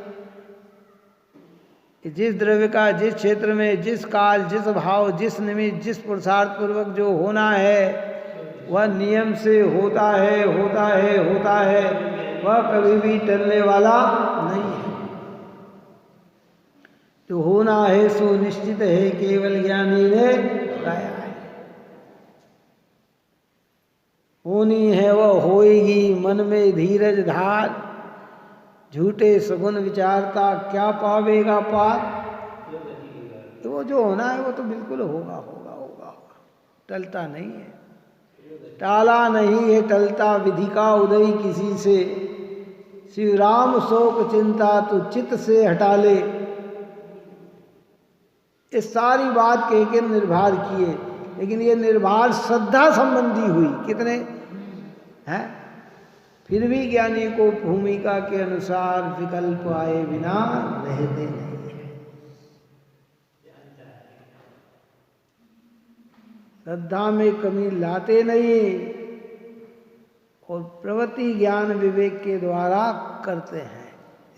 कि जिस द्रव्य का जिस क्षेत्र में जिस काल जिस भाव जिस निमित्त जिस पुरुषार्थ पूर्वक जो होना है वह नियम से होता है, होता है, होता है, वह कभी भी टलने वाला नहीं है। जो होना है सो निश्चित है, केवल ज्ञानी ने गाया है। होनी है वह होएगी, मन में धीरज धार, झूठे सगुन विचारता क्या पावेगा पार। तो वो जो होना है वो तो बिल्कुल होगा, होगा, होगा, टलता नहीं है, टाला नहीं है टलता विधि का उदय किसी से। श्री राम शोक चिंता तू चित्त से हटा ले। इस सारी बात कह के निर्भर किए लेकिन ये निर्भार श्रद्धा संबंधी हुई। कितने हैं? फिर भी ज्ञानी को भूमिका के अनुसार विकल्प आए बिना रहते नहीं है। श्रद्धा में कमी लाते नहीं और प्रवृत्ति ज्ञान विवेक के द्वारा करते हैं।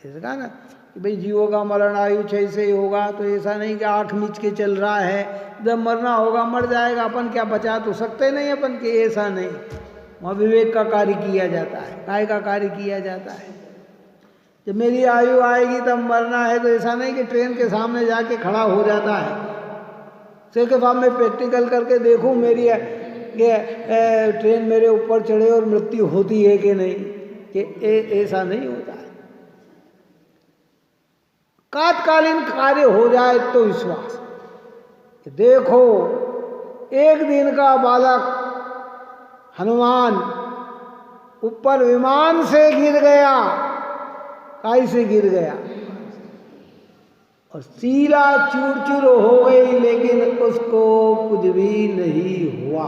इसका ना कि भाई जीवों का मरण आयु ऐसे ही होगा, तो ऐसा नहीं कि आँख मीच के चल रहा है, जब मरना होगा मर जाएगा, अपन क्या बचा तो सकते नहीं अपन के, ऐसा नहीं। वहाँ विवेक का कार्य किया जाता है, काय का कार्य किया जाता है। जब मेरी आयु आएगी तब मरना है, तो ऐसा नहीं कि ट्रेन के सामने जाके खड़ा हो जाता है, से के सामने प्रैक्टिकल करके देखूं मेरी ट्रेन मेरे ऊपर चढ़े और मृत्यु होती है कि नहीं, कि ऐसा नहीं होता है। तात्कालीन कार्य हो जाए तो विश्वास, देखो एक दिन का बालक हनुमान ऊपर विमान से गिर गया, काई से गिर गया और सीला चूर चूर हो गई, लेकिन उसको कुछ भी नहीं हुआ।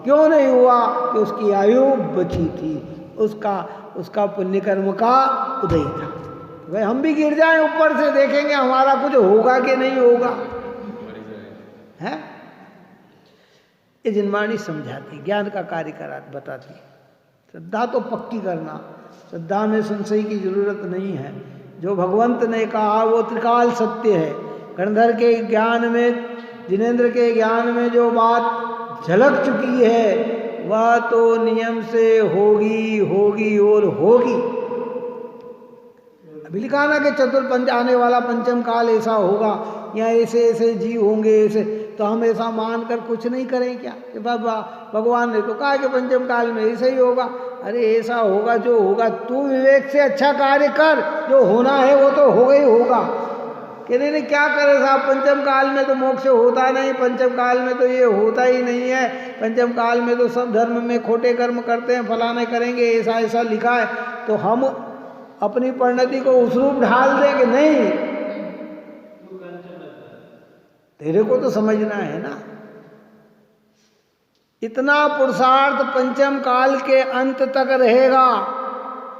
क्यों नहीं हुआ? कि उसकी आयु बची थी, उसका पुण्य कर्म का उदय था। भाई हम भी गिर जाएं ऊपर से, देखेंगे हमारा कुछ होगा कि नहीं होगा, है? ये जिनवाणी समझाती, ज्ञान का कार्य कराती, बताती। श्रद्धा तो पक्की करना, श्रद्धा में संशय की जरूरत नहीं है। जो भगवंत ने कहा वो त्रिकाल सत्य है। गणधर के ज्ञान में, जिनेंद्र के ज्ञान में जो बात झलक चुकी है वह तो नियम से होगी होगी और होगी। अभी लिखा ना कि चतुर्पंच आने वाला पंचम काल ऐसा होगा, या ऐसे ऐसे जीव होंगे, ऐसे, तो हम ऐसा मानकर कुछ नहीं करें क्या? कि बाबा भगवान ने तो कहा कि पंचम काल में ऐसा ही होगा। अरे ऐसा होगा जो होगा, तू विवेक से अच्छा कार्य कर, जो होना है वो तो होगा ही होगा। कि नहीं क्या करे साहब, पंचम काल में तो मोक्ष होता नहीं, पंचम काल में तो ये होता ही नहीं है, पंचम काल में तो सब धर्म में खोटे कर्म करते हैं, फलाने करेंगे, ऐसा ऐसा लिखा है, तो हम अपनी परिणति को उस रूप ढाल देंगे? नहीं, तेरे को तो समझना है ना। इतना पुरुषार्थ पंचम काल के अंत तक रहेगा।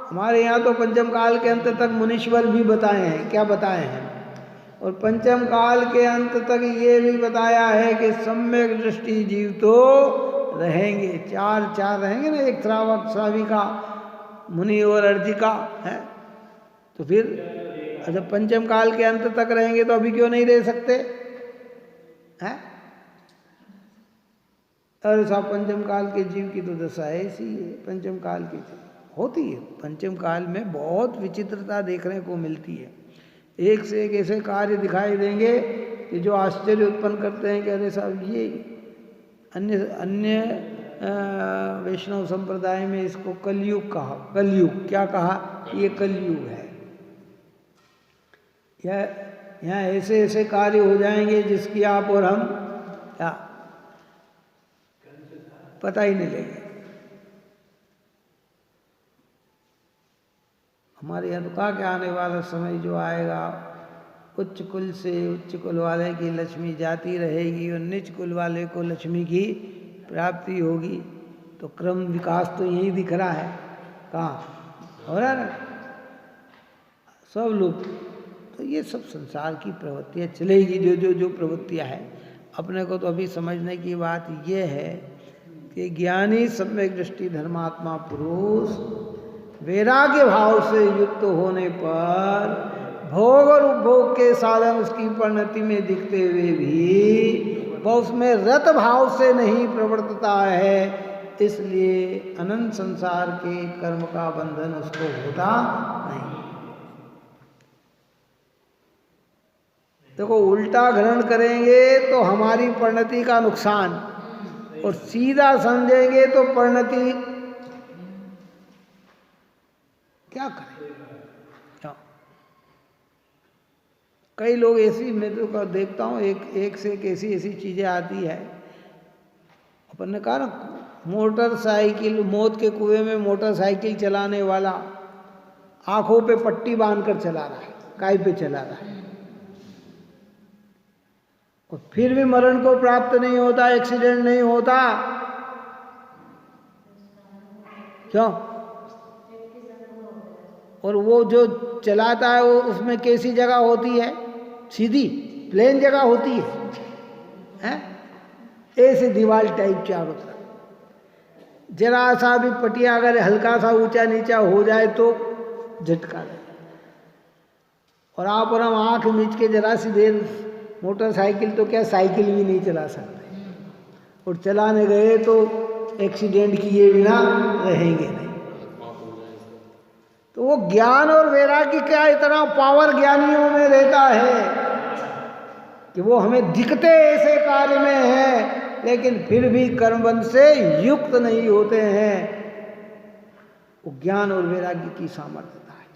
हमारे यहाँ तो पंचम काल के अंत तक मुनीश्वर भी बताए हैं, क्या बताए हैं, और पंचम काल के अंत तक ये भी बताया है कि सम्यक दृष्टि जीव तो रहेंगे, चार रहेंगे ना, एक श्रावक, श्राविका, मुनि और अर्जिका है। तो फिर जब पंचम काल के अंत तक रहेंगे तो अभी क्यों नहीं रह सकते हैं? अरे साहब पंचम काल के जीव की तो दशा ऐसी है, पंचम काल की होती है। पंचम काल में बहुत विचित्रता देखने को मिलती है, एक से एक ऐसे कार्य दिखाई देंगे कि जो आश्चर्य उत्पन्न करते हैं कि अरे साहब ये अन्य वैष्णव संप्रदाय में इसको कलयुग कहा। कलयुग क्या कहा? ये कलयुग है। यहाँ ऐसे ऐसे कार्य हो जाएंगे जिसकी आप और हम क्या पता ही नहीं लगेगा। हमारे यहाँ तो कहा कि आने वाला समय जो आएगा, उच्च कुल से उच्च कुल वाले की लक्ष्मी जाती रहेगी और नीच कुल वाले को लक्ष्मी की प्राप्ति होगी। तो क्रम विकास तो यही दिख रहा है, कहाँ हो रहा है ना, सब लोग। तो ये सब संसार की प्रवृत्तियाँ चलेगी, जो प्रवृत्तियाँ हैं। अपने को तो अभी समझने की बात ये है कि ज्ञानी सम्यक दृष्टि धर्मात्मा पुरुष वैराग्य भाव से युक्त होने पर भोग और उपभोग के साधन उसकी परिणति में दिखते हुए भी वह उसमें रत भाव से नहीं प्रवर्तता है, इसलिए अनंत संसार के कर्म का बंधन उसको होता नहीं। देखो उल्टा ग्रहण करेंगे तो हमारी परिणति का नुकसान, और सीधा समझेंगे तो परिणति क्या करें। क्या कई लोग ऐसी, मैं तो देखता हूँ एक से एक ऐसी चीजें आती है। अपन ने कहा ना, मोटरसाइकिल, मौत के कुएं में मोटरसाइकिल चलाने वाला आंखों पे पट्टी बांधकर चला रहा है, काय पे चला रहा है, और फिर भी मरण को प्राप्त नहीं होता, एक्सीडेंट नहीं होता, क्यों? और वो जो चलाता है वो उसमें कैसी जगह होती है? सीधी प्लेन जगह होती है? ऐसे दीवार टाइप चारों तरफ, जरा सा भी पटिया अगर हल्का सा ऊंचा नीचा हो जाए तो झटका लगे। और आप और हम आंख मीच के जरा सी देर मोटरसाइकिल तो क्या साइकिल भी नहीं चला सकते, और चलाने गए तो एक्सीडेंट किए बिना रहेंगे नहीं। तो वो ज्ञान और वैराग्य क्या इतना पावर ज्ञानियों में रहता है कि वो हमें दिखते ऐसे कार्य में हैं लेकिन फिर भी कर्मबंध से युक्त नहीं होते हैं। वो ज्ञान और वैराग्य की सामर्थ्यता है।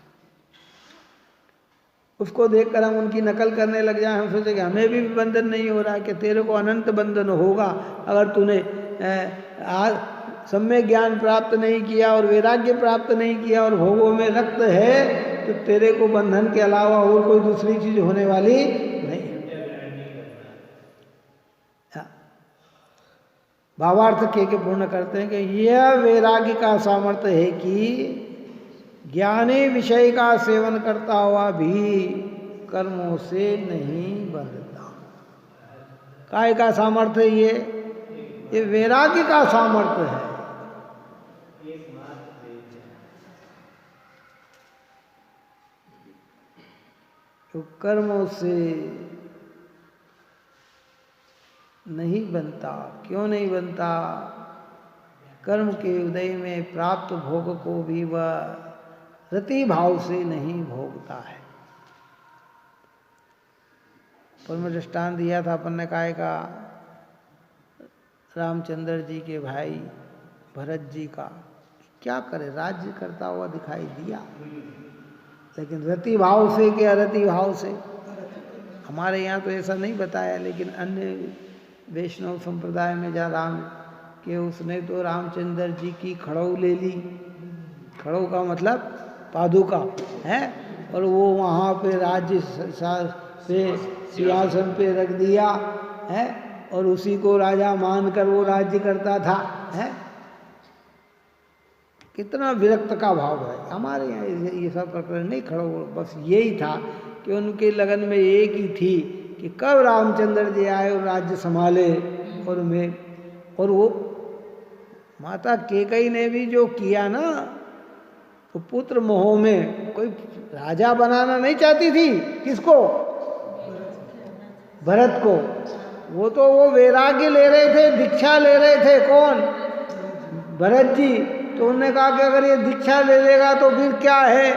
उसको देखकर हम उनकी नकल करने लग जाए, हम सोचे कि हमें भी बंधन नहीं हो रहा, कि तेरे को अनंत बंधन होगा अगर तूने सम्यक ज्ञान प्राप्त नहीं किया और वैराग्य प्राप्त नहीं किया और भोगों में रक्त है, तो तेरे को बंधन के अलावा और कोई दूसरी चीज होने वाली नहीं। भावार्थ के पूर्ण करते हैं कि यह वैराग्य का सामर्थ्य है कि ज्ञानी विषय का सेवन करता हुआ भी कर्मों से नहीं बंधता। काय का सामर्थ्य ये वैराग्य का सामर्थ्य है। तो कर्मों से नहीं बनता। क्यों नहीं बनता? कर्म के उदय में प्राप्त भोग को भी वह रति भाव से नहीं भोगता है। पर मैं दृष्टांत दिया था अपन ने काय का, रामचंद्र जी के भाई भरत जी का। क्या करे, राज्य करता हुआ दिखाई दिया, लेकिन रति भाव से कि अरति भाव से, हमारे यहाँ तो ऐसा नहीं बताया, लेकिन अन्य वैष्णव संप्रदाय में जा राम कि उसने तो रामचंद्र जी की खड़ौ ले ली। खड़ौ का मतलब पादुका है, और वो वहाँ पे राज्य पे सिंहासन पे रख दिया है, और उसी को राजा मानकर वो राज्य करता था है। कितना विरक्त का भाव है। हमारे यहाँ ये सब प्रकरण नहीं खड़ो, बस यही था कि उनके लगन में एक ही थी कि कब रामचंद्र जी आए और राज्य संभाले। और वो माता कैकेयी ने भी जो किया ना, तो पुत्र मोह में कोई राजा बनाना नहीं चाहती थी। किसको? भरत को। वो तो वो वैराग्य ले रहे थे, दीक्षा ले रहे थे। कौन? भरत जी। तो उन्होंने कहा कि अगर ये दीक्षा ले लेगा तो फिर क्या है,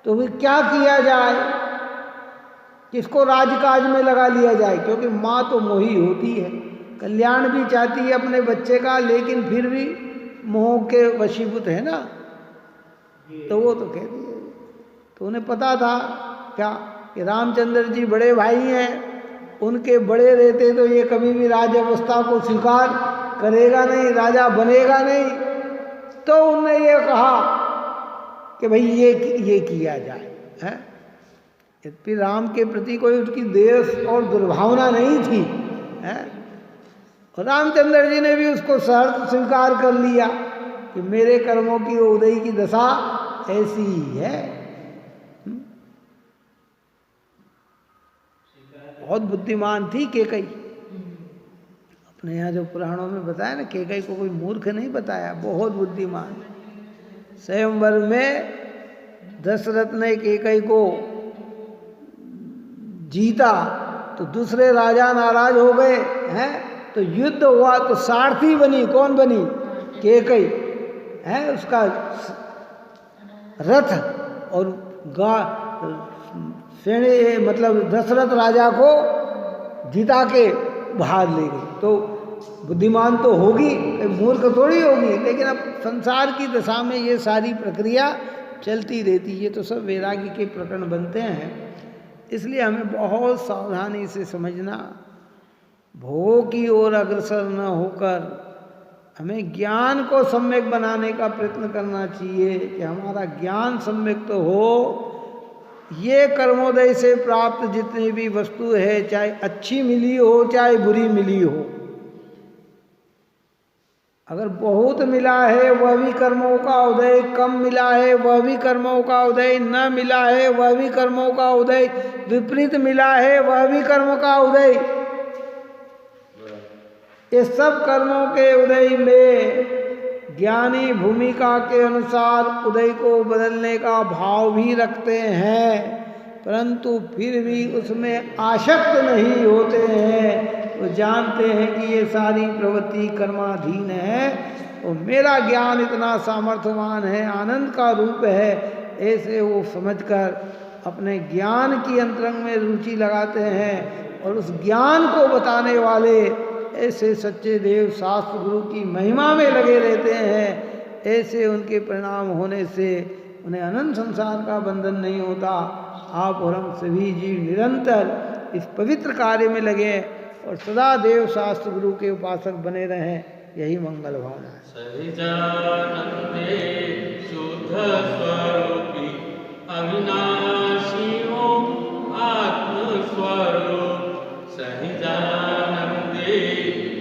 तो फिर क्या किया जाए, किसको राजकाज में लगा लिया जाए। क्योंकि माँ तो मोही होती है, कल्याण भी चाहती है अपने बच्चे का, लेकिन फिर भी मोह के वशीभूत है ना। तो वो तो कह दिए। तो उन्हें पता था क्या कि रामचंद्र जी बड़े भाई हैं, उनके बड़े रहते तो ये कभी भी राज अवस्था को स्वीकार करेगा नहीं, राजा बनेगा नहीं। तो उन्होंने ये कहा कि भाई ये किया जाए है। फिर राम के प्रति कोई उसकी देश और दुर्भावना नहीं थी है। और रामचंद्र जी ने भी उसको शर्त स्वीकार कर लिया कि मेरे कर्मों की उदय की दशा ऐसी ही है। बहुत बुद्धिमान थी कैकेयी। अपने यहाँ जो पुराणों में बताया ना, कैकेयी को कोई मूर्ख नहीं बताया, बहुत बुद्धिमान। स्वयंवर में दशरथ ने कैकेयी को जीता तो दूसरे राजा नाराज हो गए हैं, तो युद्ध हुआ तो सारथी बनी। कौन बनी? कैकेयी है। उसका रथ और मतलब दशरथ राजा को जिता के बाहर ले गई। तो बुद्धिमान तो होगी, मूर्ख थोड़ी होगी। लेकिन अब संसार की दशा में ये सारी प्रक्रिया चलती रहती है। तो सब वैराग्य के प्रकरण बनते हैं। इसलिए हमें बहुत सावधानी से समझना, भोग की ओर अग्रसर न होकर हमें ज्ञान को सम्यक बनाने का प्रयत्न करना चाहिए कि हमारा ज्ञान सम्यक तो हो, ये कर्मोदय से प्राप्त जितनी भी वस्तु है, चाहे अच्छी मिली हो चाहे बुरी मिली हो, अगर बहुत मिला है वह भी कर्मों का उदय, कम मिला है वह भी कर्मों का उदय, न मिला है वह भी कर्मों का उदय, विपरीत मिला है वह भी कर्म का उदय, ये सब कर्मों के उदय में ज्ञानी भूमिका के अनुसार उदय को बदलने का भाव भी रखते हैं, परंतु फिर भी उसमें आसक्त नहीं होते हैं। वो जानते हैं कि ये सारी प्रवृत्ति कर्माधीन है और मेरा ज्ञान इतना सामर्थ्यवान है, आनंद का रूप है, ऐसे वो समझकर अपने ज्ञान की अंतरंग में रुचि लगाते हैं और उस ज्ञान को बताने वाले ऐसे सच्चे देव शास्त्र गुरु की महिमा में लगे रहते हैं। ऐसे उनके परिणाम होने से उन्हें अनंत संसार का बंधन नहीं होता। आप और हम सभी जीव निरंतर इस पवित्र कार्य में लगे और सदा देव शास्त्र गुरु के उपासक बने रहें, यही मंगल भावना है। सहजानंदे शुद्ध स्वरूपी अविनाशी हो आत्म स्वरूप, सहजानंदे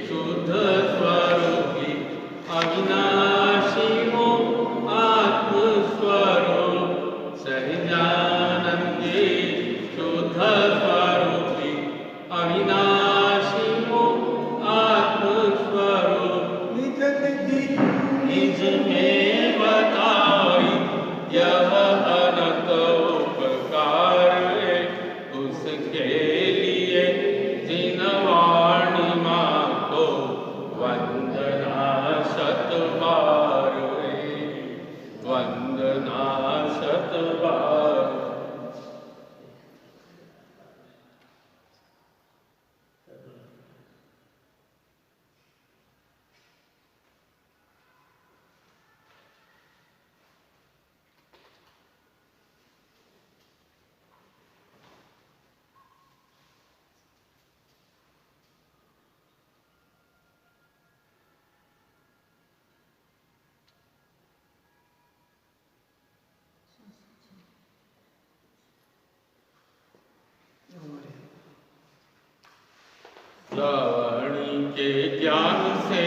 शुद्ध स्वरूपी अविनाशी हो आत्म स्वरूप, सहजानंदे शुद्ध स्वरूपी अविनाशी हो आत्म स्वरूप, निज में बताई यह अनंत उपकार है, उसके लिए जिन वाणी मां को वंदना शत बार है, वंदना शत बार। श्रवणी के ज्ञान से